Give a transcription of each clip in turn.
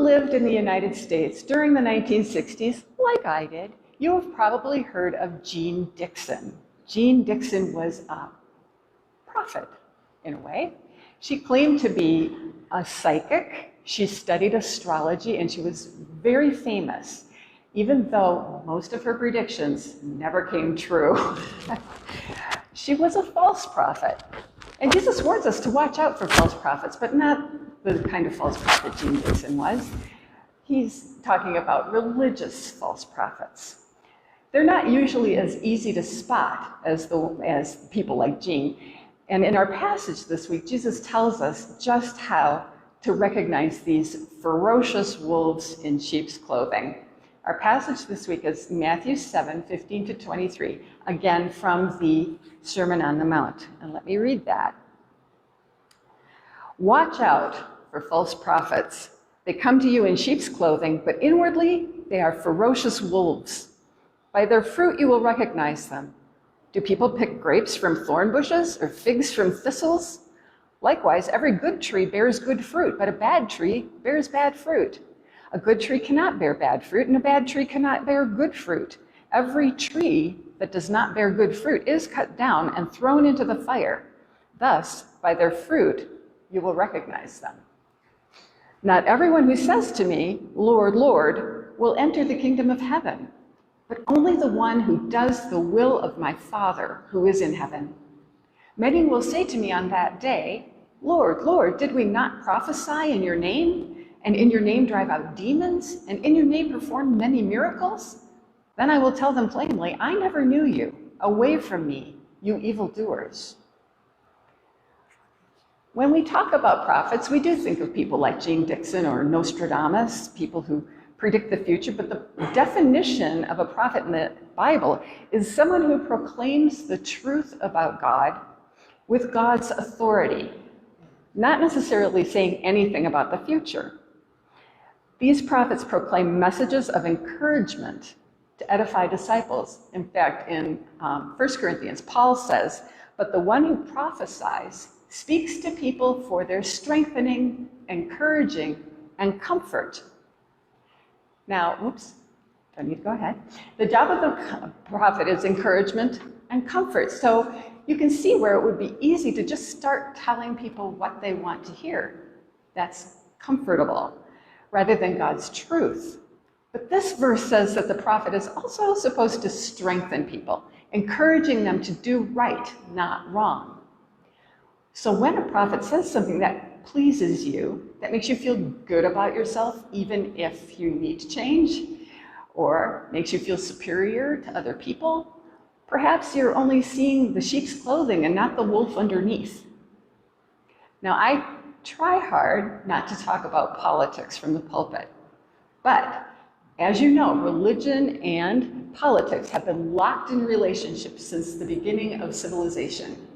lived in the United States during the 1960s, like I did, you have probably heard of Jeane Dixon. Jeane Dixon was a prophet, in a way. She claimed to be a psychic. She studied astrology, and she was very famous, even though most of her predictions never came true. She was a false prophet. And Jesus warns us to watch out for false prophets, but not the kind of false prophet Jeane Dixon was. He's talking about religious false prophets. They're not usually as easy to spot as people like Jeane. And in our passage this week, Jesus tells us just how to recognize these ferocious wolves in sheep's clothing. Our passage this week is Matthew 7:15-23, again from the Sermon on the Mount. And let me read that. Watch out for false prophets. They come to you in sheep's clothing, but inwardly they are ferocious wolves. By their fruit you will recognize them. Do people pick grapes from thorn bushes or figs from thistles? Likewise, every good tree bears good fruit, but a bad tree bears bad fruit. A good tree cannot bear bad fruit, and a bad tree cannot bear good fruit. Every tree that does not bear good fruit is cut down and thrown into the fire. Thus, by their fruit, you will recognize them. Not everyone who says to me, Lord, Lord, will enter the kingdom of heaven, but only the one who does the will of my Father who is in heaven. Many will say to me on that day, Lord, Lord, did we not prophesy in your name, and in your name drive out demons, and in your name perform many miracles? Then I will tell them plainly, I never knew you. Away from me, you evildoers. When we talk about prophets, we do think of people like Jeane Dixon or Nostradamus, people who predict the future, but the definition of a prophet in the Bible is someone who proclaims the truth about God with God's authority, not necessarily saying anything about the future. These prophets proclaim messages of encouragement to edify disciples. In fact, in 1 Corinthians, Paul says, but the one who prophesies speaks to people for their strengthening, encouraging, and comfort. Now, don't need to go ahead. The job of the prophet is encouragement and comfort. So you can see where it would be easy to just start telling people what they want to hear. That's comfortable, rather than God's truth. But this verse says that the prophet is also supposed to strengthen people, encouraging them to do right, not wrong. So when a prophet says something that pleases you, that makes you feel good about yourself, even if you need to change, or makes you feel superior to other people, perhaps you're only seeing the sheep's clothing and not the wolf underneath. Now, I try hard not to talk about politics from the pulpit, but as you know, religion and politics have been locked in relationships since the beginning of civilization.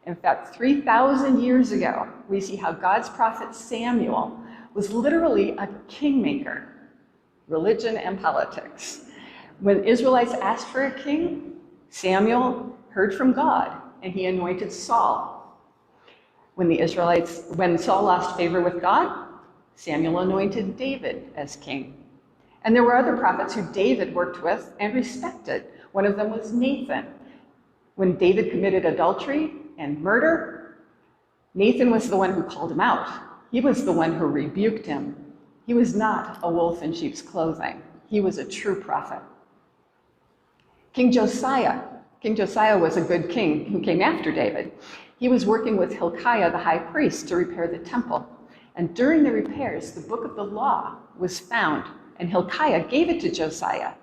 In fact, 3,000 years ago, we see how God's prophet Samuel was literally a kingmaker, religion and politics. When Israelites asked for a king, Samuel heard from God, and he anointed Saul. When Saul lost favor with God, Samuel anointed David as king. And there were other prophets who David worked with and respected. One of them was Nathan. When David committed adultery and murder, Nathan was the one who called him out. He was the one who rebuked him. He was not a wolf in sheep's clothing. He was a true prophet. King Josiah was a good king who came after David. He was working with Hilkiah, the high priest, to repair the temple. And during the repairs, the book of the law was found, and Hilkiah gave it to Josiah.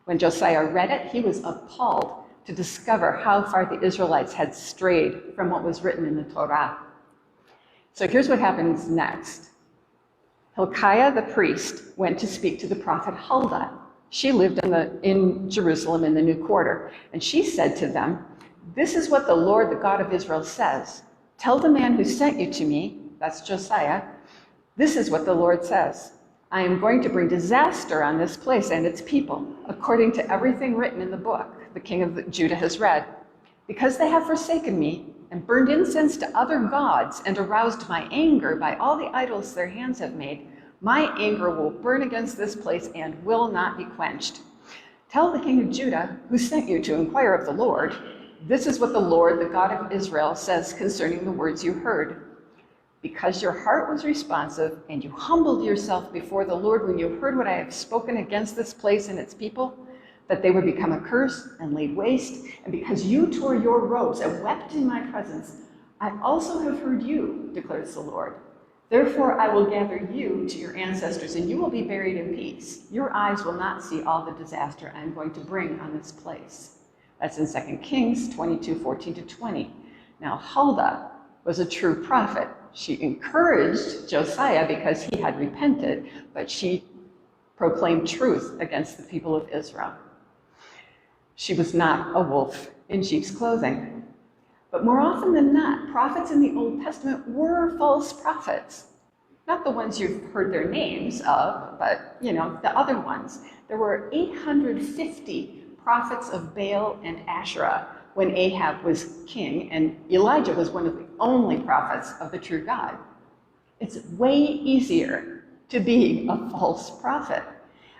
When Josiah read it, he was appalled to discover how far the Israelites had strayed from what was written in the Torah. So here's what happens next. Hilkiah the priest went to speak to the prophet Huldah. She lived in Jerusalem in the new quarter, and she said to them, "This is what the Lord, the God of Israel, says. Tell the man who sent you to me," that's Josiah, "this is what the Lord says. I am going to bring disaster on this place and its people, according to everything written in the book the king of Judah has read. Because they have forsaken me and burned incense to other gods and aroused my anger by all the idols their hands have made, My anger will burn against this place and will not be quenched. Tell the king of Judah, who sent you to inquire of the Lord, this is what the Lord, the God of Israel, says concerning the words you heard. Because your heart was responsive and you humbled yourself before the Lord when you heard what I have spoken against this place and its people, that they would become a curse and laid waste, and because you tore your robes and wept in my presence, I also have heard you, declares the Lord. Therefore I will gather you to your ancestors, and you will be buried in peace. Your eyes will not see all the disaster I am going to bring on this place. That's in 2 Kings 22:14-20. Now Huldah was a true prophet. She encouraged Josiah because he had repented, but she proclaimed truth against the people of Israel. She was not a wolf in sheep's clothing. But more often than not, prophets in the Old Testament were false prophets. Not the ones you've heard their names of, but the other ones. There were 850 prophets of Baal and Asherah when Ahab was king, and Elijah was one of the only prophets of the true God. It's way easier to be a false prophet.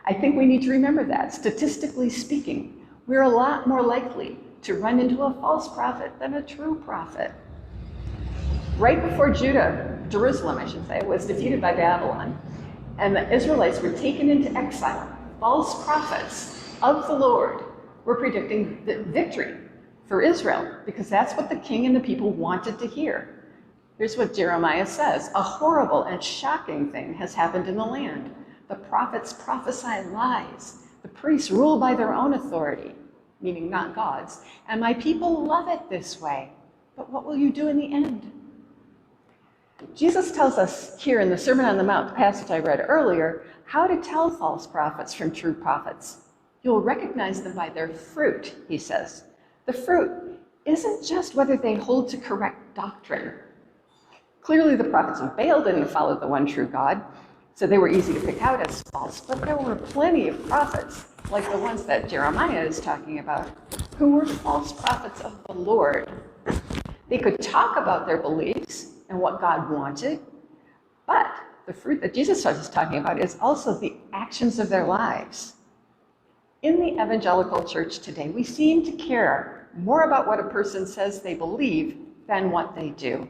I think we need to remember that. Statistically speaking, we're a lot more likely to run into a false prophet than a true prophet. Right before Jerusalem, was defeated by Babylon, and the Israelites were taken into exile, false prophets of the Lord were predicting victory for Israel, because that's what the king and the people wanted to hear. Here's what Jeremiah says: a horrible and shocking thing has happened in the land. The prophets prophesy lies. The priests rule by their own authority, meaning not God's, and my people love it this way. But what will you do in the end? Jesus tells us here in the Sermon on the Mount, the passage I read earlier, how to tell false prophets from true prophets. You'll recognize them by their fruit, he says. The fruit isn't just whether they hold to correct doctrine. Clearly, the prophets of Baal didn't follow the one true God, so they were easy to pick out as false, but there were plenty of prophets, like the ones that Jeremiah is talking about, who were false prophets of the Lord. They could talk about their beliefs and what God wanted, but the fruit that Jesus is talking about is also the actions of their lives. In the evangelical church today, we seem to care more about what a person says they believe than what they do.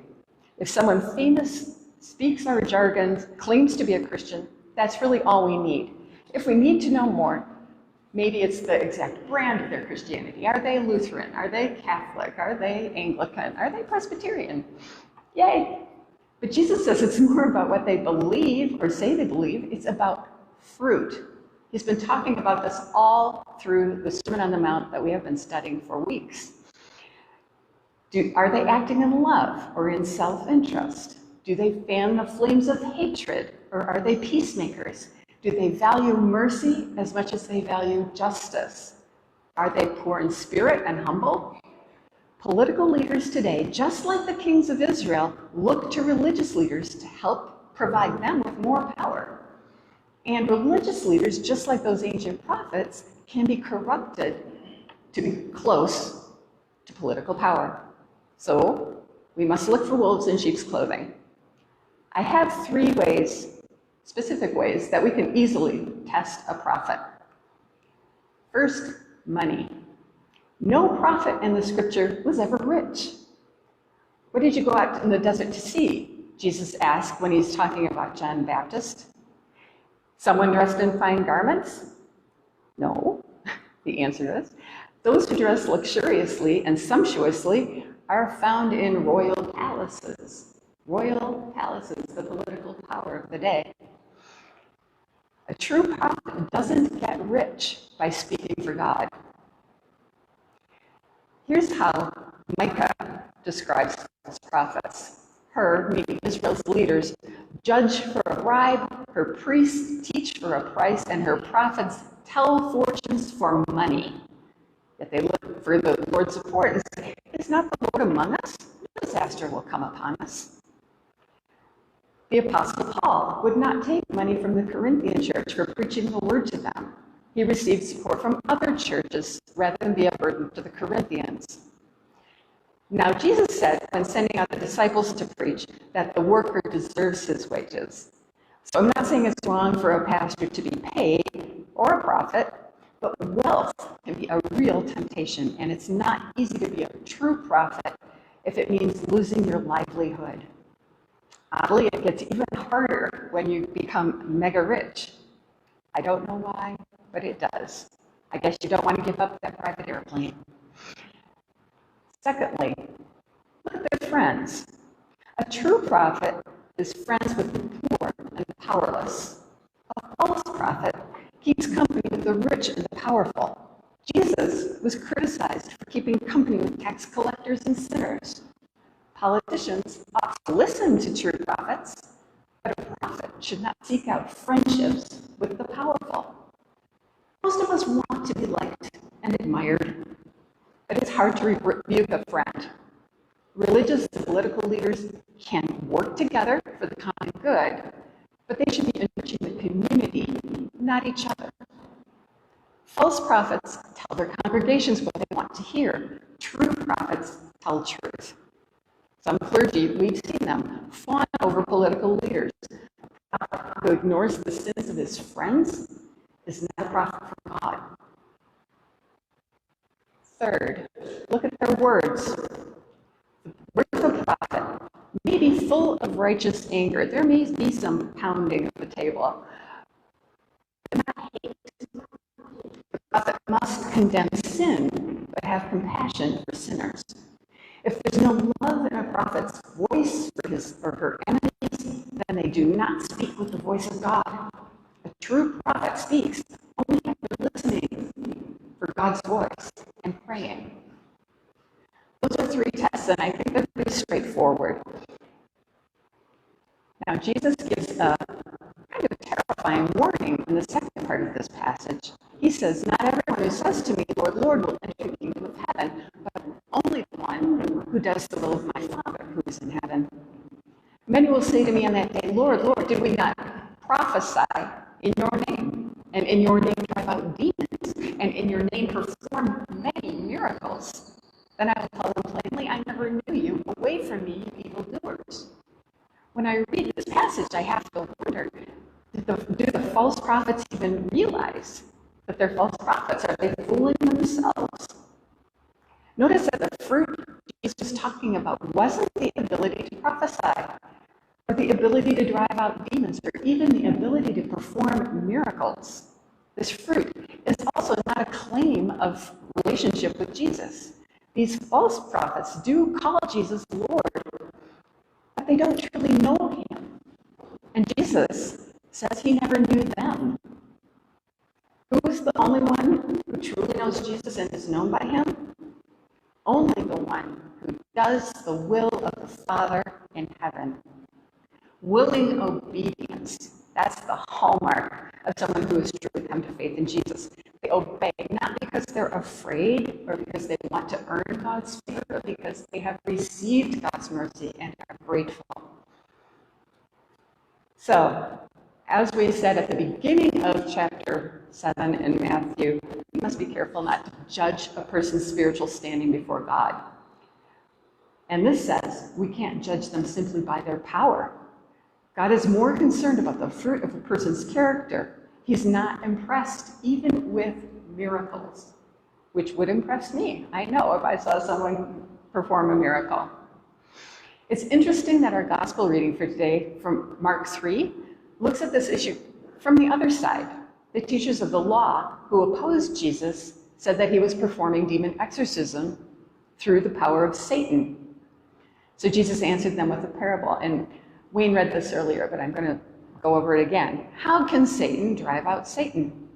If someone famous speaks our jargon, claims to be a Christian, that's really all we need. If we need to know more, maybe it's the exact brand of their Christianity. Are they Lutheran? Are they Catholic? Are they Anglican? Are they Presbyterian? Yay! But Jesus says it's more about what they believe or say they believe. It's about fruit. He's been talking about this all through the Sermon on the Mount that we have been studying for weeks. Are they acting in love or in self-interest? Do they fan the flames of hatred, or are they peacemakers? Do they value mercy as much as they value justice? Are they poor in spirit and humble? Political leaders today, just like the kings of Israel, look to religious leaders to help provide them with more power. And religious leaders, just like those ancient prophets, can be corrupted to be close to political power. So we must look for wolves in sheep's clothing. I have 3 specific ways, that we can easily test a prophet. First, money. No prophet in the scripture was ever rich. What did you go out in the desert to see? Jesus asked when he's talking about John the Baptist. Someone dressed in fine garments? No. The answer is, those who dress luxuriously and sumptuously are found in royal palaces. Royal palaces, the political power of the day. A true prophet doesn't get rich by speaking for God. Here's how Micah describes false prophets. Her, meaning Israel's leaders, judge for a bribe, her priests teach for a price, and her prophets tell fortunes for money. Yet they look for the Lord's support and say, "Is not the Lord among us? No disaster will come upon us." The Apostle Paul would not take money from the Corinthian church for preaching the word to them. He received support from other churches rather than be a burden to the Corinthians. Now, Jesus said, when sending out the disciples to preach, that the worker deserves his wages. So I'm not saying it's wrong for a pastor to be paid or a prophet, but wealth can be a real temptation, and it's not easy to be a true prophet if it means losing your livelihood. Oddly, it gets even harder when you become mega rich. I don't know why, but it does. I guess you don't want to give up that private airplane. Secondly, look at their friends. A true prophet is friends with the poor and the powerless. A false prophet keeps company with the rich and the powerful. Jesus was criticized for keeping company with tax collectors and sinners. Politicians ought to listen to true prophets, but a prophet should not seek out friendships with the powerful. Most of us want to be liked and admired, but it's hard to rebuke a friend. Religious and political leaders can work together for the common good, but they should be enriching the community, not each other. False prophets tell their congregations what they want to hear. True prophets tell truth. Some clergy, we've seen them, fawn over political leaders. A prophet who ignores the sins of his friends is not a prophet from God. Third, look at their words. The words of a prophet may be full of righteous anger. There may be some pounding of the table. Not hate. The prophet must condemn sin, but have compassion for sinners. If there's no love in a prophet's voice for his or her enemies, then they do not speak with the voice of God. A true prophet speaks only after listening for God's voice and praying. Those are three tests, and I think they're pretty straightforward. Now, Jesus gives a kind of terrifying warning in the second part of this passage. He says, "Not everyone who says to me, Lord, Lord, will enter the kingdom of heaven, but only the one who does the will of my Father who is in heaven. Many will say to me on that day, Lord, Lord, did we not prophesy in your name, and in your name drive out demons, and in your name perform many miracles? Then I will tell them plainly, I never knew you. Away from me, you evildoers." When I read this passage, I have to wonder, do the false prophets even realize that they're false prophets? Are they fooling themselves? Notice that the fruit Jesus was talking about wasn't the ability to prophesy, or the ability to drive out demons, or even the ability to perform miracles. This fruit is also not a claim of relationship with Jesus. These false prophets do call Jesus Lord, but they don't truly know him. And Jesus says he never knew them. Who is the only one who truly knows Jesus and is known by him? Only the one who does the will of the Father in heaven. Willing obedience, that's the hallmark of someone who has truly come to faith in Jesus. They obey, not because they're afraid or because they want to earn God's favor, but because they have received God's mercy and are grateful. So, as we said at the beginning of chapter 7 in Matthew, we must be careful not to judge a person's spiritual standing before God. And this says we can't judge them simply by their power. God is more concerned about the fruit of a person's character. He's not impressed even with miracles, which would impress me. I know if I saw someone perform a miracle. It's interesting that our gospel reading for today from Mark 3 looks at this issue from the other side. The teachers of the law who opposed Jesus said that he was performing demon exorcism through the power of Satan. So Jesus answered them with a parable, and Wayne read this earlier, but I'm going to go over it again. How can Satan drive out Satan?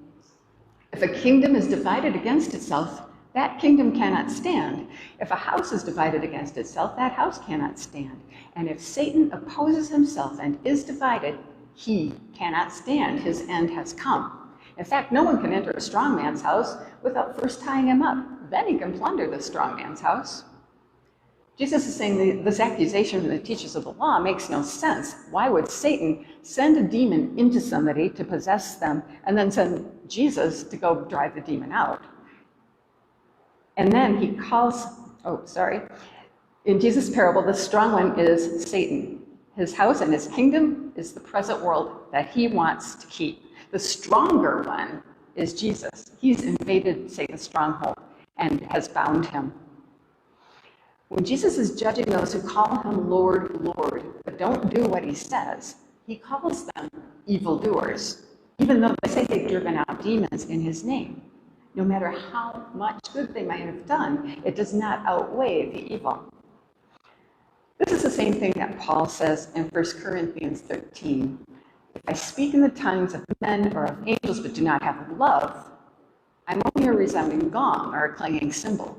If a kingdom is divided against itself, that kingdom cannot stand. If a house is divided against itself, that house cannot stand. And if Satan opposes himself and is divided, he cannot stand. His end has come. In fact, no one can enter a strong man's house without first tying him up. Then he can plunder the strong man's house. Jesus is saying this accusation from the teachers of the law makes no sense. Why would Satan send a demon into somebody to possess them and then send Jesus to go drive the demon out? And then he calls, in Jesus' parable, the strong one is Satan. His house and his kingdom is the present world that he wants to keep. The stronger one is Jesus. He's invaded Satan's stronghold and has bound him. When Jesus is judging those who call him Lord, Lord, but don't do what he says, he calls them evildoers, even though they say they've driven out demons in his name. No matter how much good they might have done, it does not outweigh the evil. This is the same thing that Paul says in 1 Corinthians 13. If I speak in the tongues of men or of angels but do not have love, I'm only a resounding gong or a clanging cymbal.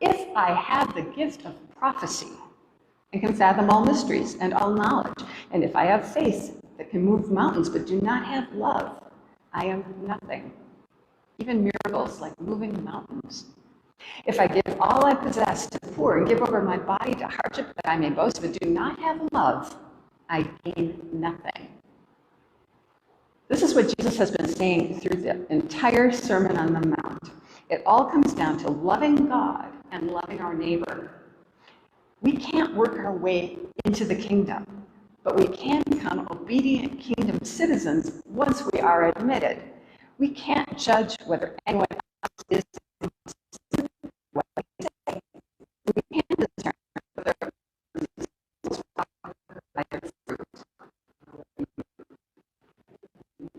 If I have the gift of prophecy and can fathom all mysteries and all knowledge, and if I have faith that can move mountains but do not have love, I am nothing. Even miracles like moving mountains. If I give all I possess to the poor and give over my body to hardship that I may boast, but do not have love, I gain nothing. This is what Jesus has been saying through the entire Sermon on the Mount. It all comes down to loving God and loving our neighbor. We can't work our way into the kingdom, but we can become obedient kingdom citizens once we are admitted. We can't judge whether anyone